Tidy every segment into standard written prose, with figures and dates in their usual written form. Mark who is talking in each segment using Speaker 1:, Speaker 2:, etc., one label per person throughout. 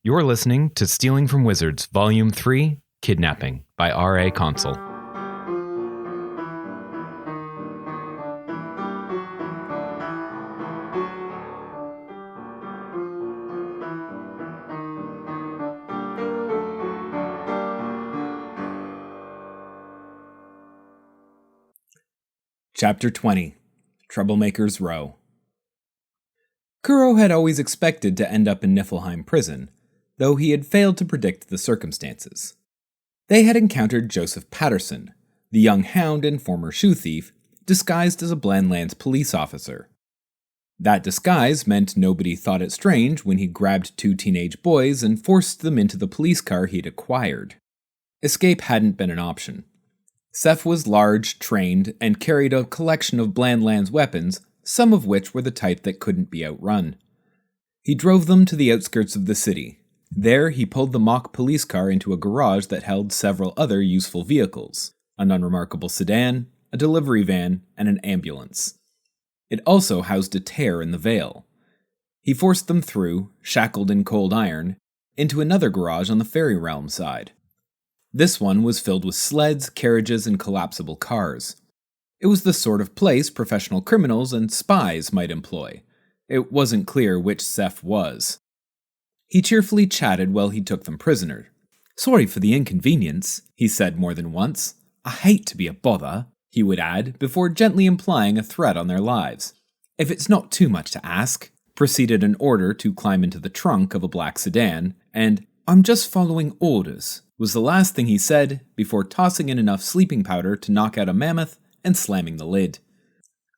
Speaker 1: You're listening to Stealing from Wizards, Volume 3, Kidnapping, by R.A. Consul.
Speaker 2: Chapter 20 Troublemaker's Row. Kuro had always expected to end up in Niflheim prison, though he had failed to predict the circumstances. They had encountered Joseph Patterson, the young hound and former shoe thief, disguised as a Blandlands police officer. That disguise meant nobody thought it strange when he grabbed two teenage boys and forced them into the police car he'd acquired. Escape hadn't been an option. Seth was large, trained, and carried a collection of Blandlands weapons, some of which were the type that couldn't be outrun. He drove them to the outskirts of the city. There, he pulled the mock police car into a garage that held several other useful vehicles, an unremarkable sedan, a delivery van, and an ambulance. It also housed a tear in the veil. He forced them through, shackled in cold iron, into another garage on the Fairy Realm side. This one was filled with sleds, carriages, and collapsible cars. It was the sort of place professional criminals and spies might employ. It wasn't clear which Seth was. He cheerfully chatted while he took them prisoner. "Sorry for the inconvenience," he said more than once. "I hate to be a bother," he would add, before gently implying a threat on their lives. "If it's not too much to ask," proceeded an order to climb into the trunk of a black sedan, and "I'm just following orders," was the last thing he said before tossing in enough sleeping powder to knock out a mammoth and slamming the lid.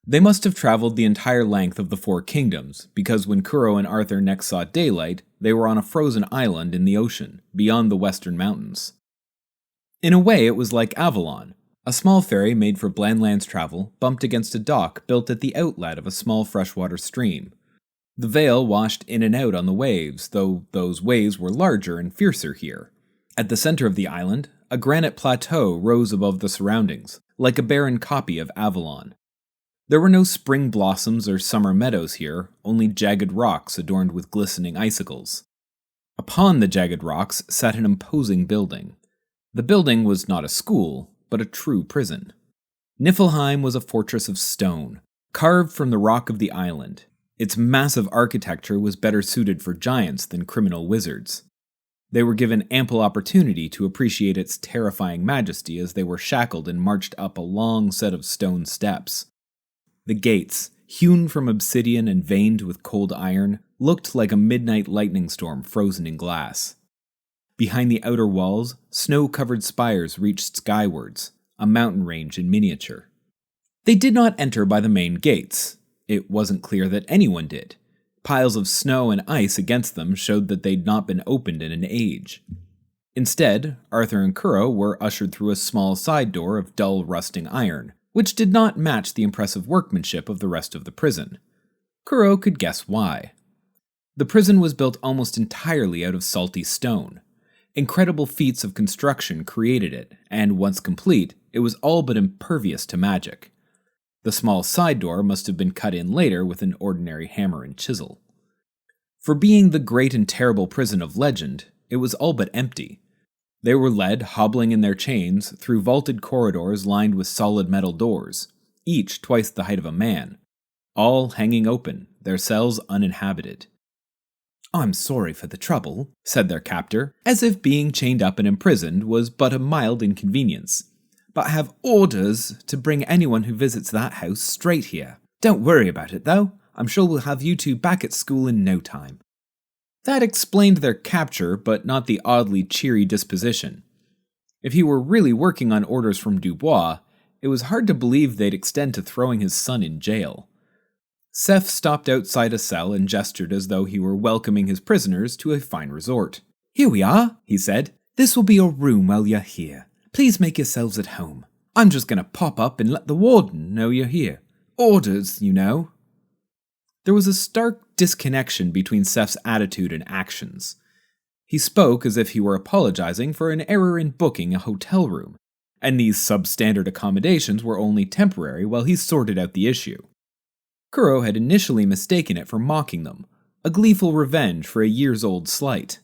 Speaker 2: They must have traveled the entire length of the Four Kingdoms, because when Kuro and Arthur next saw daylight, they were on a frozen island in the ocean, beyond the western mountains. In a way, it was like Avalon. A small ferry made for Blandlands travel bumped against a dock built at the outlet of a small freshwater stream. The Vale washed in and out on the waves, though those waves were larger and fiercer here. At the center of the island, a granite plateau rose above the surroundings, like a barren copy of Avalon. There were no spring blossoms or summer meadows here, only jagged rocks adorned with glistening icicles. Upon the jagged rocks sat an imposing building. The building was not a school, but a true prison. Niflheim was a fortress of stone, carved from the rock of the island. Its massive architecture was better suited for giants than criminal wizards. They were given ample opportunity to appreciate its terrifying majesty as they were shackled and marched up a long set of stone steps. The gates, hewn from obsidian and veined with cold iron, looked like a midnight lightning storm frozen in glass. Behind the outer walls, snow-covered spires reached skywards, a mountain range in miniature. They did not enter by the main gates. It wasn't clear that anyone did. Piles of snow and ice against them showed that they'd not been opened in an age. Instead, Arthur and Kuro were ushered through a small side door of dull rusting iron, which did not match the impressive workmanship of the rest of the prison. Kuro could guess why. The prison was built almost entirely out of salty stone. Incredible feats of construction created it, and once complete, it was all but impervious to magic. The small side door must have been cut in later with an ordinary hammer and chisel. For being the great and terrible prison of legend, it was all but empty. They were led, hobbling in their chains, through vaulted corridors lined with solid metal doors, each twice the height of a man, all hanging open, their cells uninhabited. "I'm sorry for the trouble," said their captor, as if being chained up and imprisoned was but a mild inconvenience. "But I have orders to bring anyone who visits that house straight here. Don't worry about it, though. I'm sure we'll have you two back at school in no time." That explained their capture, but not the oddly cheery disposition. If he were really working on orders from Dubois, it was hard to believe they'd extend to throwing his son in jail. Seth stopped outside a cell and gestured as though he were welcoming his prisoners to a fine resort. "Here we are," he said. "This will be your room while you're here. Please make yourselves at home. I'm just going to pop up and let the warden know you're here. Orders, you know." There was a stark disconnection between Seth's attitude and actions. He spoke as if he were apologizing for an error in booking a hotel room, and these substandard accommodations were only temporary while he sorted out the issue. Kuro had initially mistaken it for mocking them, a gleeful revenge for a years-old slight.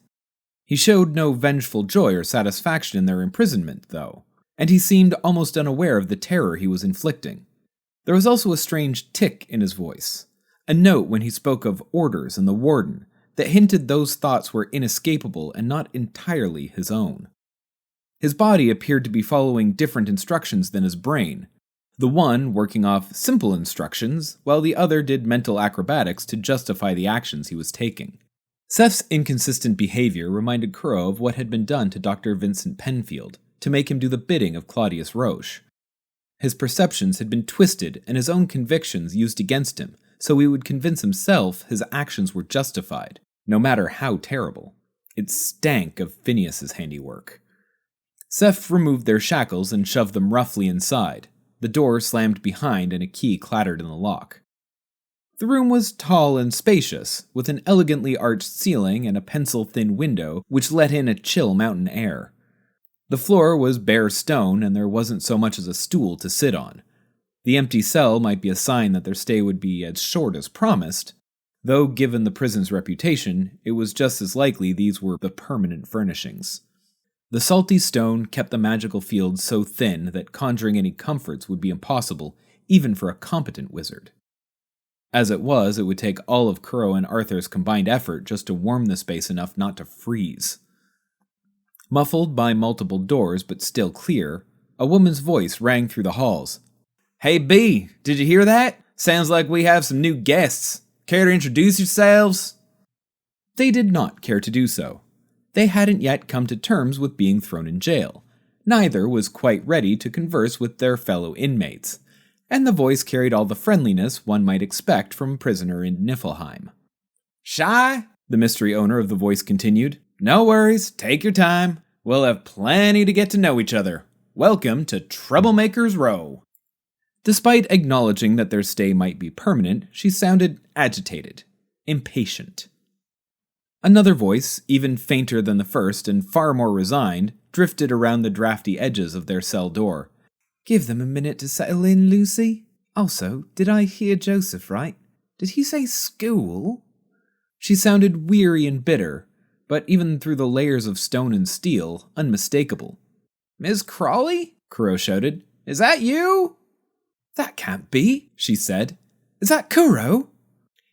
Speaker 2: He showed no vengeful joy or satisfaction in their imprisonment, though, and he seemed almost unaware of the terror he was inflicting. There was also a strange tick in his voice, a note when he spoke of orders and the warden, that hinted those thoughts were inescapable and not entirely his own. His body appeared to be following different instructions than his brain, the one working off simple instructions, while the other did mental acrobatics to justify the actions he was taking. Seth's inconsistent behavior reminded Kuro of what had been done to Dr. Vincent Penfield, to make him do the bidding of Claudius Roche. His perceptions had been twisted and his own convictions used against him, so he would convince himself his actions were justified, no matter how terrible. It stank of Phineas's handiwork. Seth removed their shackles and shoved them roughly inside. The door slammed behind and a key clattered in the lock. The room was tall and spacious, with an elegantly arched ceiling and a pencil-thin window which let in a chill mountain air. The floor was bare stone, and there wasn't so much as a stool to sit on. The empty cell might be a sign that their stay would be as short as promised, though given the prison's reputation, it was just as likely these were the permanent furnishings. The salty stone kept the magical field so thin that conjuring any comforts would be impossible, even for a competent wizard. As it was, it would take all of Kuro and Arthur's combined effort just to warm the space enough not to freeze. Muffled by multiple doors, but still clear, a woman's voice rang through the halls. "Hey, B, did you hear that? Sounds like we have some new guests. Care to introduce yourselves?" They did not care to do so. They hadn't yet come to terms with being thrown in jail. Neither was quite ready to converse with their fellow inmates, and the voice carried all the friendliness one might expect from a prisoner in Niflheim. "Shy?" the mystery owner of the voice continued. "No worries, take your time. We'll have plenty to get to know each other. Welcome to Troublemaker's Row." Despite acknowledging that their stay might be permanent, she sounded agitated, impatient. Another voice, even fainter than the first and far more resigned, drifted around the drafty edges of their cell door. "Give them a minute to settle in, Lucy. Also, did I hear Joseph right? Did he say school?" She sounded weary and bitter, but even through the layers of stone and steel, unmistakable. "Ms. Crawley?" Kuro shouted. "Is that you?" "That can't be," she said. "Is that Kuro?"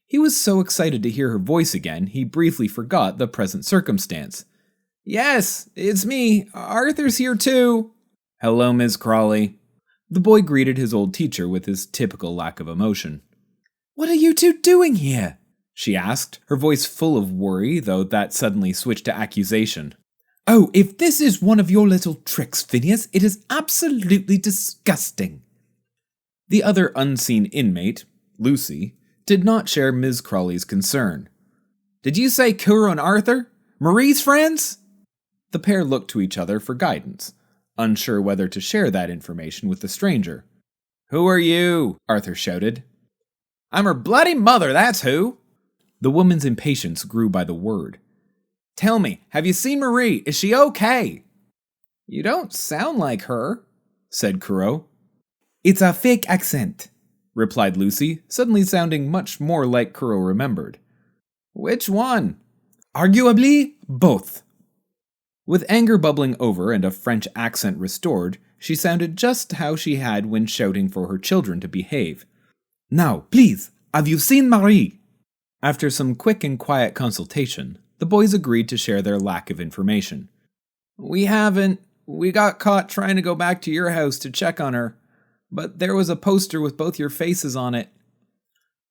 Speaker 2: He was so excited to hear her voice again, he briefly forgot the present circumstance. "Yes, it's me. Arthur's here too." "Hello, Ms. Crawley." The boy greeted his old teacher with his typical lack of emotion. "What are you two doing here?" she asked, her voice full of worry, though that suddenly switched to accusation. "Oh, if this is one of your little tricks, Phineas, it is absolutely disgusting." The other unseen inmate, Lucy, did not share Ms. Crawley's concern. "Did you say Kuro and Arthur? Marie's friends?" The pair looked to each other for guidance, unsure whether to share that information with the stranger. "Who are you?" Arthur shouted. "I'm her bloody mother, that's who!" The woman's impatience grew by the word. "Tell me, have you seen Marie? Is she okay?" "You don't sound like her," said Kuro. "It's a fake accent," replied Lucy, suddenly sounding much more like Kuro remembered. "Which one?" "Arguably, both." With anger bubbling over and a French accent restored, she sounded just how she had when shouting for her children to behave. "Now, please, have you seen Marie?" After some quick and quiet consultation, the boys agreed to share their lack of information. "We haven't. We got caught trying to go back to your house to check on her, but there was a poster with both your faces on it."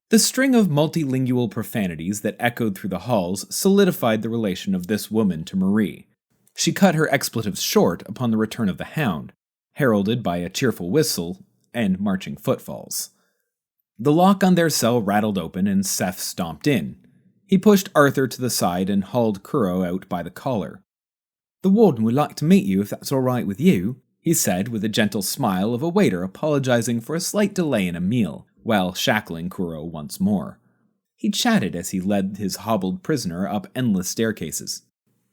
Speaker 2: The string of multilingual profanities that echoed through the halls solidified the relation of this woman to Marie. She cut her expletives short upon the return of the hound, heralded by a cheerful whistle and marching footfalls. The lock on their cell rattled open and Seth stomped in. He pushed Arthur to the side and hauled Kuro out by the collar. "The warden would like to meet you if that's all right with you," he said with a gentle smile of a waiter apologizing for a slight delay in a meal, while shackling Kuro once more. He chatted as he led his hobbled prisoner up endless staircases.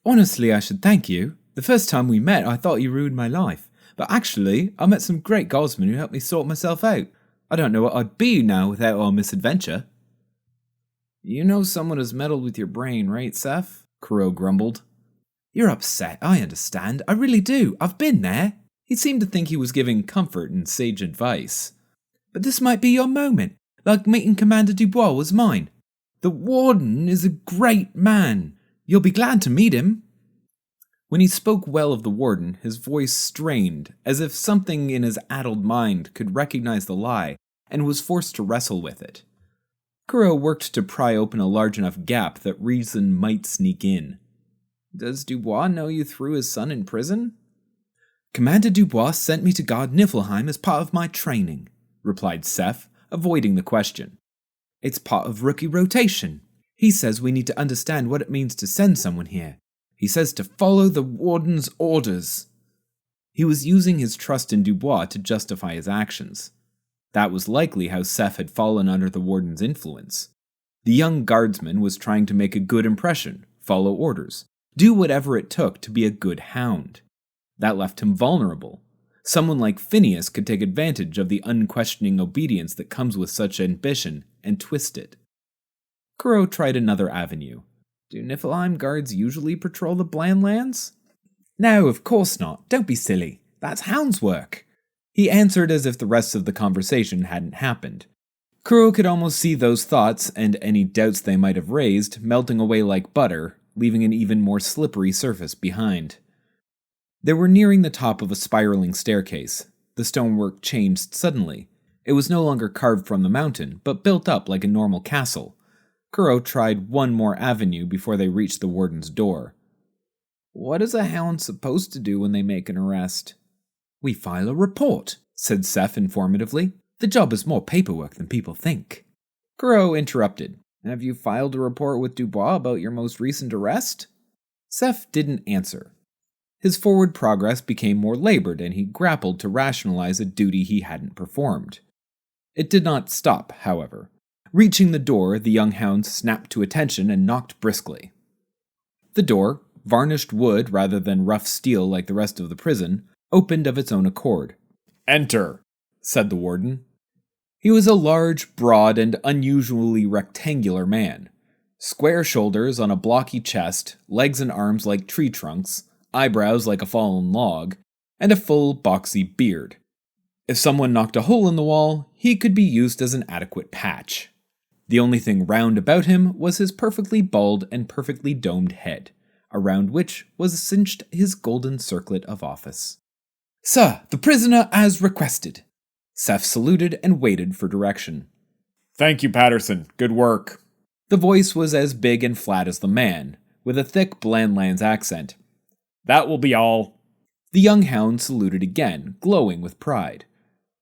Speaker 2: "Honestly, I should thank you. The first time we met, I thought you ruined my life. But actually, I met some great guardsmen who helped me sort myself out. I don't know what I'd be now without our misadventure." "You know someone has meddled with your brain, right, Seth?" Kuro grumbled. You're upset, I understand. I really do. I've been there. He seemed to think he was giving comfort and sage advice. But this might be your moment, like meeting Commander Dubois was mine. The Warden is a great man. You'll be glad to meet him. When he spoke well of the Warden, his voice strained, as if something in his addled mind could recognize the lie and was forced to wrestle with it. Kuro worked to pry open a large enough gap that reason might sneak in. Does Dubois know you threw his son in prison? Commander Dubois sent me to guard Niflheim as part of my training, replied Seth, avoiding the question. It's part of rookie rotation. He says we need to understand what it means to send someone here. He says to follow the Warden's orders. He was using his trust in Dubois to justify his actions. That was likely how Seth had fallen under the Warden's influence. The young guardsman was trying to make a good impression, follow orders, do whatever it took to be a good hound. That left him vulnerable. Someone like Phineas could take advantage of the unquestioning obedience that comes with such ambition and twist it. Kuro tried another avenue. Do Niflheim guards usually patrol the Blandlands? No, of course not. Don't be silly. That's hound's work. He answered as if the rest of the conversation hadn't happened. Kuro could almost see those thoughts, and any doubts they might have raised, melting away like butter, leaving an even more slippery surface behind. They were nearing the top of a spiraling staircase. The stonework changed suddenly. It was no longer carved from the mountain, but built up like a normal castle. Kuro tried one more avenue before they reached the Warden's door. What is a hound supposed to do when they make an arrest? We file a report, said Seth informatively. The job is more paperwork than people think. Kuro interrupted. Have you filed a report with Dubois about your most recent arrest? Seth didn't answer. His forward progress became more labored, and he grappled to rationalize a duty he hadn't performed. It did not stop, however. Reaching the door, the young hound snapped to attention and knocked briskly. The door, varnished wood rather than rough steel like the rest of the prison, opened of its own accord. Enter, said the Warden. He was a large, broad, and unusually rectangular man. Square shoulders on a blocky chest, legs and arms like tree trunks, eyebrows like a fallen log, and a full, boxy beard. If someone knocked a hole in the wall, he could be used as an adequate patch. The only thing round about him was his perfectly bald and perfectly domed head, around which was cinched his golden circlet of office. Sir, the prisoner as requested. Seth saluted and waited for direction. Thank you, Patterson. Good work. The voice was as big and flat as the man, with a thick Blandlands accent. That will be all. The young hound saluted again, glowing with pride.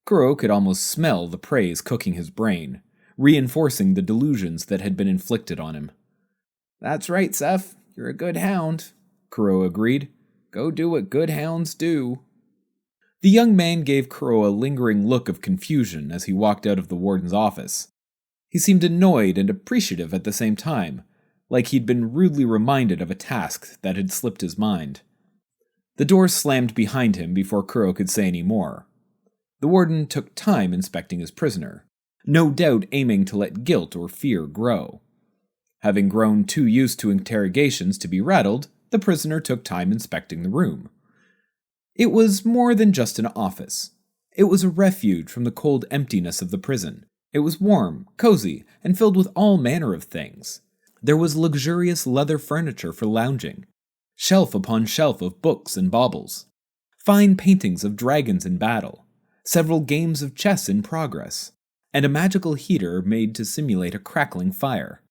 Speaker 2: Kuro could almost smell the praise cooking his brain, reinforcing the delusions that had been inflicted on him. That's right, Seth. You're a good hound, Kuro agreed. Go do what good hounds do. The young man gave Kuro a lingering look of confusion as he walked out of the Warden's office. He seemed annoyed and appreciative at the same time, like he'd been rudely reminded of a task that had slipped his mind. The door slammed behind him before Kuro could say any more. The Warden took time inspecting his prisoner, no doubt aiming to let guilt or fear grow. Having grown too used to interrogations to be rattled, the prisoner took time inspecting the room. It was more than just an office. It was a refuge from the cold emptiness of the prison. It was warm, cozy, and filled with all manner of things. There was luxurious leather furniture for lounging, shelf upon shelf of books and baubles, fine paintings of dragons in battle, several games of chess in progress, and a magical heater made to simulate a crackling fire.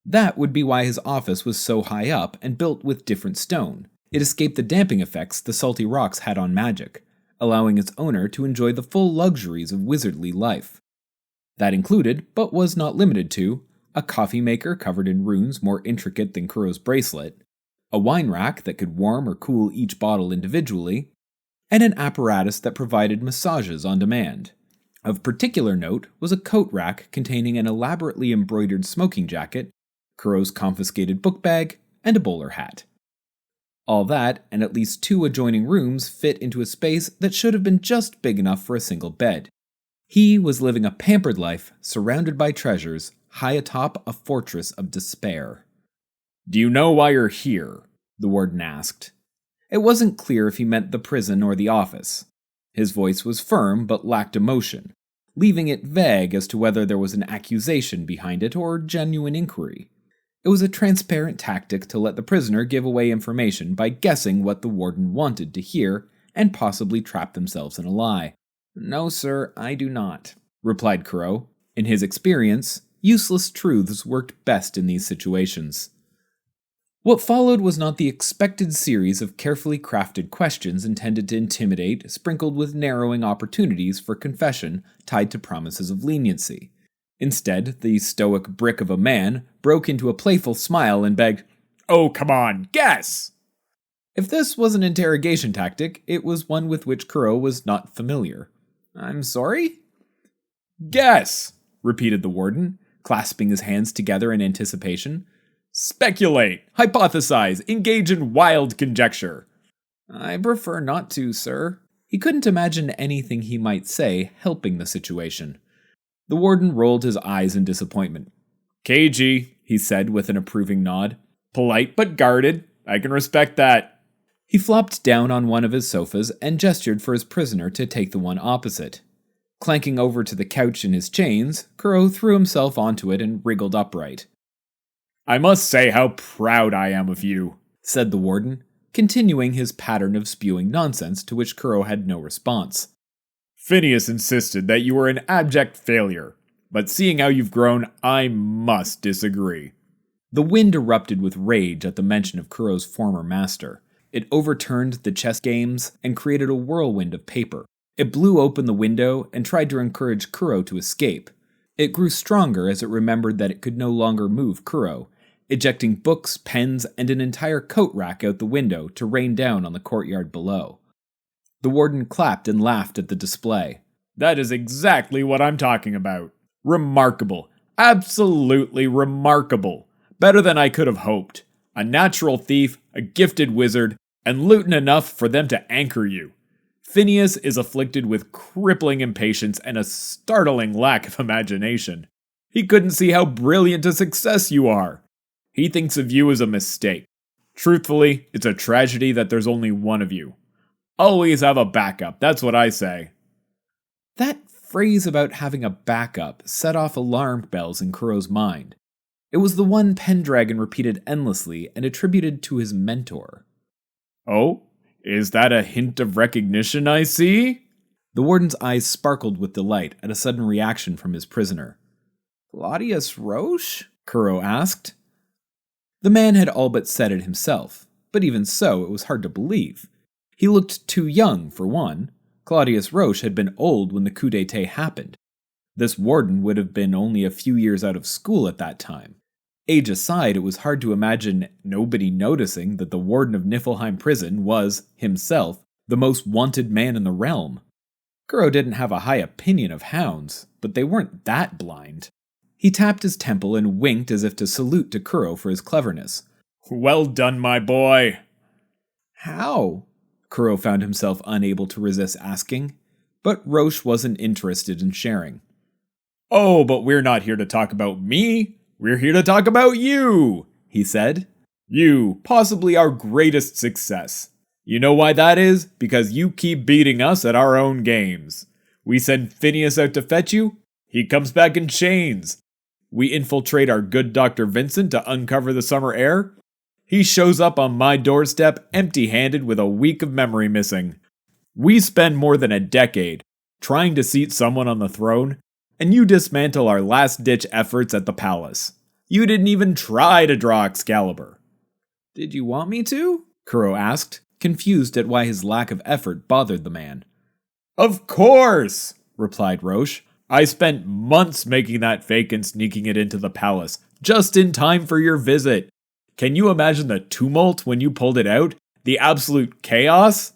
Speaker 2: That would be why his office was so high up and built with different stone. It escaped the damping effects the salty rocks had on magic, allowing its owner to enjoy the full luxuries of wizardly life. That included, but was not limited to, a coffee maker covered in runes more intricate than Kuro's bracelet, a wine rack that could warm or cool each bottle individually, and an apparatus that provided massages on demand. Of particular note was a coat rack containing an elaborately embroidered smoking jacket, Kuro's confiscated book bag, and a bowler hat. All that, and at least 2 adjoining rooms, fit into a space that should have been just big enough for a single bed. He was living a pampered life, surrounded by treasures, high atop a fortress of despair. Do you know why you're here? the warden asked. It wasn't clear if he meant the prison or the office. His voice was firm but lacked emotion, leaving it vague as to whether there was an accusation behind it or genuine inquiry. It was a transparent tactic to let the prisoner give away information by guessing what the warden wanted to hear and possibly trap themselves in a lie. "No, sir, I do not," replied Crow. In his experience, useless truths worked best in these situations. What followed was not the expected series of carefully crafted questions intended to intimidate, sprinkled with narrowing opportunities for confession tied to promises of leniency. Instead, the stoic brick of a man broke into a playful smile and begged, "Oh, come on, guess!" If this was an interrogation tactic, it was one with which Kuro was not familiar. "I'm sorry?" "Guess!" repeated the warden, clasping his hands together in anticipation. "Speculate, hypothesize, engage in wild conjecture." "I prefer not to, sir." He couldn't imagine anything he might say helping the situation. The warden rolled his eyes in disappointment. "Cagey," he said with an approving nod. "Polite but guarded. I can respect that." He flopped down on one of his sofas and gestured for his prisoner to take the one opposite. Clanking over to the couch in his chains, Kuro threw himself onto it and wriggled upright. "I must say how proud I am of you," said the warden, continuing his pattern of spewing nonsense to which Kuro had no response. "Phineas insisted that you were an abject failure, but seeing how you've grown, I must disagree." The wind erupted with rage at the mention of Kuro's former master. It overturned the chess games and created a whirlwind of paper. It blew open the window and tried to encourage Kuro to escape. It grew stronger as it remembered that it could no longer move Kuro, ejecting books, pens, and an entire coat rack out the window to rain down on the courtyard below. The warden clapped and laughed at the display. "That is exactly what I'm talking about. Remarkable. Absolutely remarkable. Better than I could have hoped. A natural thief, a gifted wizard, and Luton enough for them to anchor you. Phineas is afflicted with crippling impatience and a startling lack of imagination. He couldn't see how brilliant a success you are. He thinks of you as a mistake. Truthfully, it's a tragedy that there's only one of you. Always have a backup, that's what I say." That phrase about having a backup set off alarm bells in Kuro's mind. It was the one Pendragon repeated endlessly and attributed to his mentor. "Oh? Is that a hint of recognition I see?" The warden's eyes sparkled with delight at a sudden reaction from his prisoner. "Claudius Roche?" Kuro asked. The man had all but said it himself, but even so, it was hard to believe. He looked too young, for one. Claudius Roche had been old when the coup d'etat happened. This warden would have been only a few years out of school at that time. Age aside, it was hard to imagine nobody noticing that the warden of Niflheim prison was, himself, the most wanted man in the realm. Kuro didn't have a high opinion of hounds, but they weren't that blind. He tapped his temple and winked as if to salute to Kuro for his cleverness. "Well done, my boy." "How?" Kuro found himself unable to resist asking, but Roche wasn't interested in sharing. "Oh, but we're not here to talk about me. We're here to talk about you," he said. "You, possibly our greatest success. You know why that is? Because you keep beating us at our own games. We send Phineas out to fetch you. He comes back in chains. We infiltrate our good Dr. Vincent to uncover the summer air. He shows up on my doorstep empty-handed with a week of memory missing. We spend more than a decade trying to seat someone on the throne, and you dismantle our last-ditch efforts at the palace. You didn't even try to draw Excalibur." "Did you want me to?" Kuro asked, confused at why his lack of effort bothered the man. "Of course," replied Roche. "I spent months making that fake and sneaking it into the palace, just in time for your visit. Can you imagine the tumult when you pulled it out? The absolute chaos?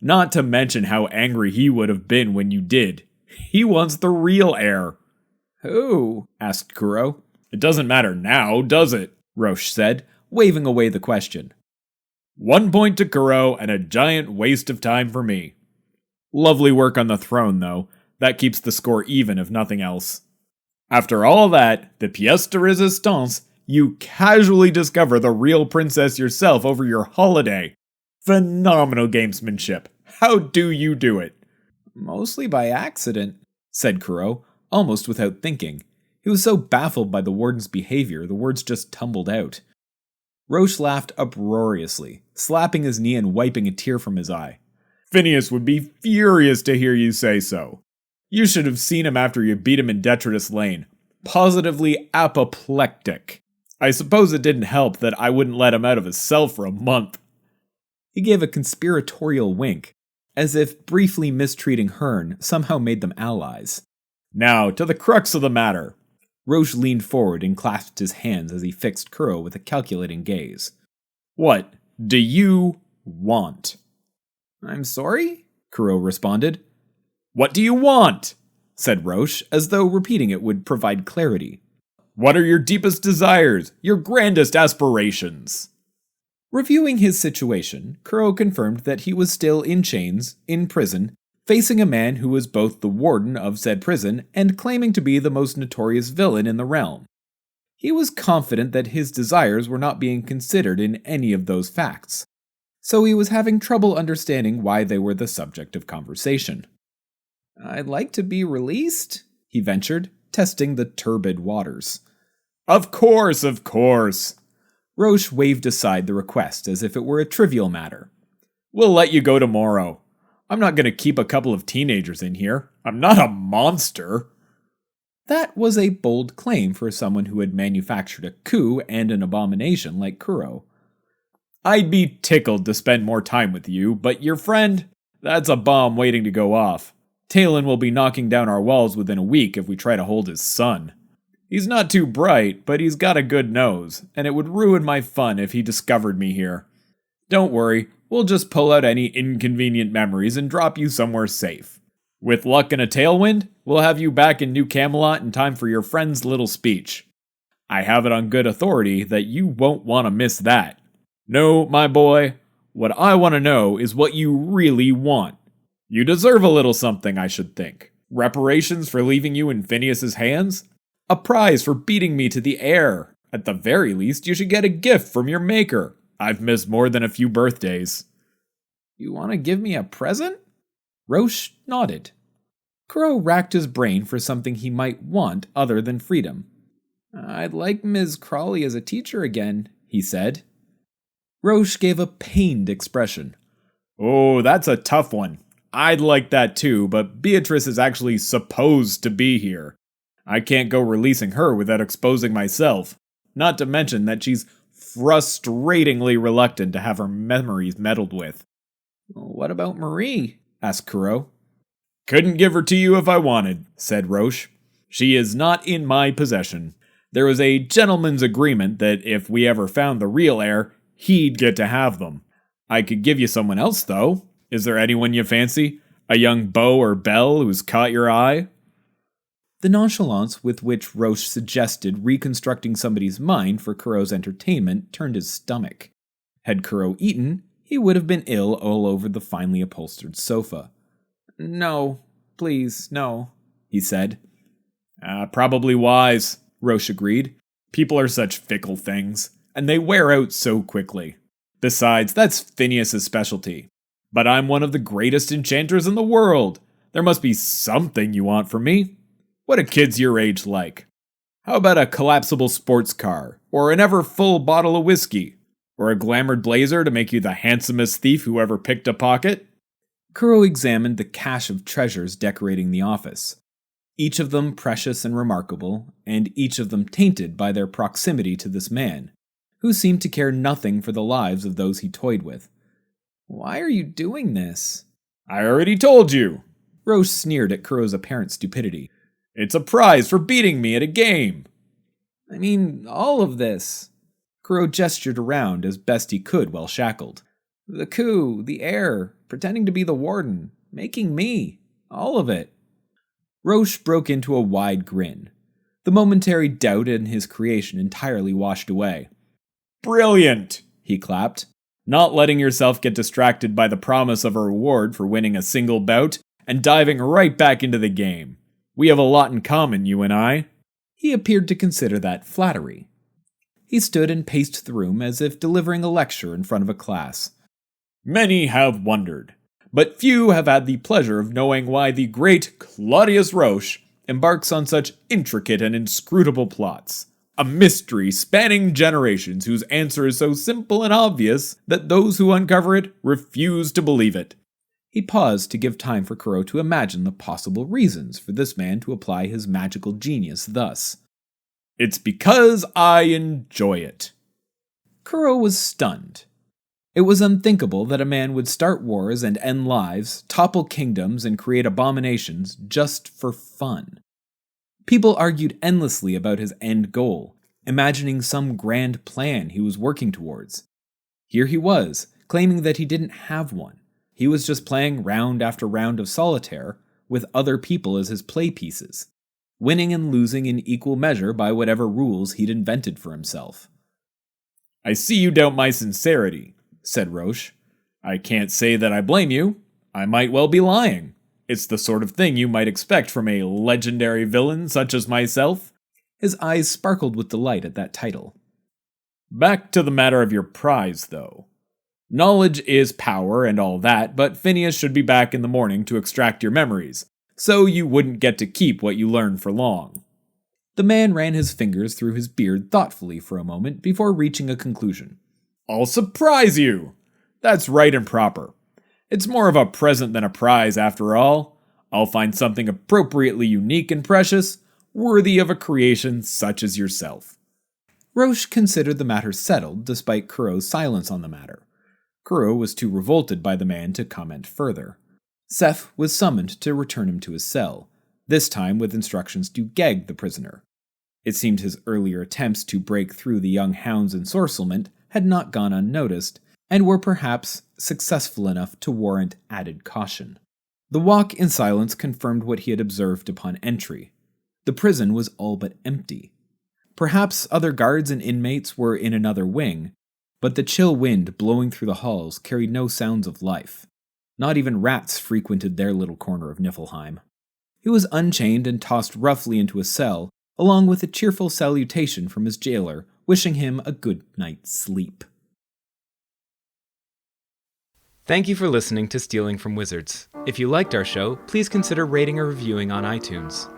Speaker 2: Not to mention how angry he would have been when you did. He wants the real heir." "Who?" asked Kuro. "It doesn't matter now, does it?" Roche said, waving away the question. 1 point to Kuro and a giant waste of time for me. Lovely work on the throne, though. That keeps the score even, if nothing else. After all that, the pièce de résistance,
Speaker 3: You casually discover the real princess yourself over your holiday. Phenomenal gamesmanship. How do you do it?
Speaker 2: Mostly by accident, said Kuro, almost without thinking. He was so baffled by the warden's behavior, the words just tumbled out. Roche laughed uproariously, slapping his knee and wiping a tear from his eye.
Speaker 3: Phineas would be furious to hear you say so. You should have seen him after you beat him in Detritus Lane. Positively apoplectic. I suppose it didn't help that I wouldn't let him out of his cell for a month.
Speaker 2: He gave a conspiratorial wink, as if briefly mistreating Hearn somehow made them allies.
Speaker 3: Now, to the crux of the matter.
Speaker 2: Roche leaned forward and clasped his hands as he fixed Kuro with a calculating gaze.
Speaker 3: What do you want?
Speaker 2: I'm sorry? Kuro responded.
Speaker 3: What do you want?
Speaker 2: Said Roche, as though repeating it would provide clarity.
Speaker 3: What are your deepest desires, your grandest aspirations?
Speaker 2: Reviewing his situation, Kuro confirmed that he was still in chains, in prison, facing a man who was both the warden of said prison and claiming to be the most notorious villain in the realm. He was confident that his desires were not being considered in any of those facts, so he was having trouble understanding why they were the subject of conversation. I'd like to be released, he ventured, testing the turbid waters.
Speaker 3: Of course, of course.
Speaker 2: Roche waved aside the request as if it were a trivial matter.
Speaker 3: We'll let you go tomorrow. I'm not going to keep a couple of teenagers in here. I'm not a monster.
Speaker 2: That was a bold claim for someone who had manufactured a coup and an abomination like Kuro.
Speaker 3: I'd be tickled to spend more time with you, but your friend, that's a bomb waiting to go off. Talon will be knocking down our walls within a week if we try to hold his son. He's not too bright, but he's got a good nose, and it would ruin my fun if he discovered me here. Don't worry, we'll just pull out any inconvenient memories and drop you somewhere safe. With luck and a tailwind, we'll have you back in New Camelot in time for your friend's little speech. I have it on good authority that you won't want to miss that. No, my boy, what I want to know is what you really want. You deserve a little something, I should think. Reparations for leaving you in Phineas's hands? A prize for beating me to the air. At the very least, you should get a gift from your maker. I've missed more than a few birthdays.
Speaker 2: You want to give me a present? Roche nodded. Kuro racked his brain for something he might want other than freedom. I'd like Ms. Crawley as a teacher again, he said. Roche gave a pained expression.
Speaker 3: Oh, that's a tough one. I'd like that too, but Beatrice is actually supposed to be here. I can't go releasing her without exposing myself. Not to mention that she's frustratingly reluctant to have her memories meddled with.
Speaker 2: What about Marie? Asked Kuro.
Speaker 3: Couldn't give her to you if I wanted, said Roche. She is not in my possession. There was a gentleman's agreement that if we ever found the real heir, he'd get to have them. I could give you someone else, though. Is there anyone you fancy? A young beau or belle who's caught your eye?
Speaker 2: The nonchalance with which Roche suggested reconstructing somebody's mind for Kuro's entertainment turned his stomach. Had Kuro eaten, he would have been ill all over the finely upholstered sofa. No, please, no, he said.
Speaker 3: Probably wise, Roche agreed. People are such fickle things, and they wear out so quickly. Besides, that's Phineas's specialty. But I'm one of the greatest enchanters in the world. There must be something you want from me. What are kids your age like? How about a collapsible sports car? Or an ever-full bottle of whiskey? Or a glamoured blazer to make you the handsomest thief who ever picked a pocket?
Speaker 2: Kuro examined the cache of treasures decorating the office, each of them precious and remarkable, and each of them tainted by their proximity to this man, who seemed to care nothing for the lives of those he toyed with. Why are you doing this?
Speaker 3: I already told you.
Speaker 2: Roche sneered at Kuro's apparent stupidity.
Speaker 3: It's a prize for beating me at a game.
Speaker 2: I mean, all of this. Kuro gestured around as best he could while shackled. The coup, the heir, pretending to be the warden, making me. All of it. Roche broke into a wide grin. The momentary doubt in his creation entirely washed away.
Speaker 3: Brilliant, he clapped. Not letting yourself get distracted by the promise of a reward for winning a single bout and diving right back into the game. We have a lot in common, you and I.
Speaker 2: He appeared to consider that flattery. He stood and paced the room as if delivering a lecture in front of a class.
Speaker 3: Many have wondered, but few have had the pleasure of knowing why the great Claudius Roche embarks on such intricate and inscrutable plots. A mystery spanning generations whose answer is so simple and obvious that those who uncover it refuse to believe it.
Speaker 2: He paused to give time for Kuro to imagine the possible reasons for this man to apply his magical genius thus.
Speaker 3: It's because I enjoy it.
Speaker 2: Kuro was stunned. It was unthinkable that a man would start wars and end lives, topple kingdoms, and create abominations just for fun. People argued endlessly about his end goal, imagining some grand plan he was working towards. Here he was, claiming that he didn't have one. He was just playing round after round of solitaire with other people as his play pieces, winning and losing in equal measure by whatever rules he'd invented for himself.
Speaker 3: I see you doubt my sincerity, said Roche. I can't say that I blame you. I might well be lying. It's the sort of thing you might expect from a legendary villain such as myself.
Speaker 2: His eyes sparkled with delight at that title.
Speaker 3: Back to the matter of your prize, though. Knowledge is power and all that, but Phineas should be back in the morning to extract your memories, so you wouldn't get to keep what you learn for long.
Speaker 2: The man ran his fingers through his beard thoughtfully for a moment before reaching a conclusion.
Speaker 3: I'll surprise you! That's right and proper. It's more of a present than a prize, after all. I'll find something appropriately unique and precious, worthy of a creation such as yourself.
Speaker 2: Roche considered the matter settled, despite Kuro's silence on the matter. Kuro was too revolted by the man to comment further. Seth was summoned to return him to his cell, this time with instructions to gag the prisoner. It seemed his earlier attempts to break through the young hound's ensorcelment had not gone unnoticed, and were perhaps successful enough to warrant added caution. The walk in silence confirmed what he had observed upon entry. The prison was all but empty. Perhaps other guards and inmates were in another wing, but the chill wind blowing through the halls carried no sounds of life. Not even rats frequented their little corner of Niflheim. He was unchained and tossed roughly into a cell, along with a cheerful salutation from his jailer, wishing him a good night's sleep.
Speaker 1: Thank you for listening to Stealing from Wizards. If you liked our show, please consider rating or reviewing on iTunes.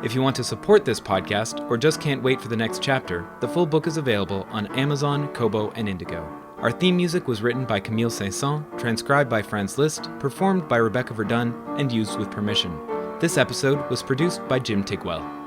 Speaker 1: If you want to support this podcast or just can't wait for the next chapter, the full book is available on Amazon, Kobo, and Indigo. Our theme music was written by Camille Saint-Saëns, transcribed by Franz Liszt, performed by Rebecca Verdun, and used with permission. This episode was produced by Jim Tigwell.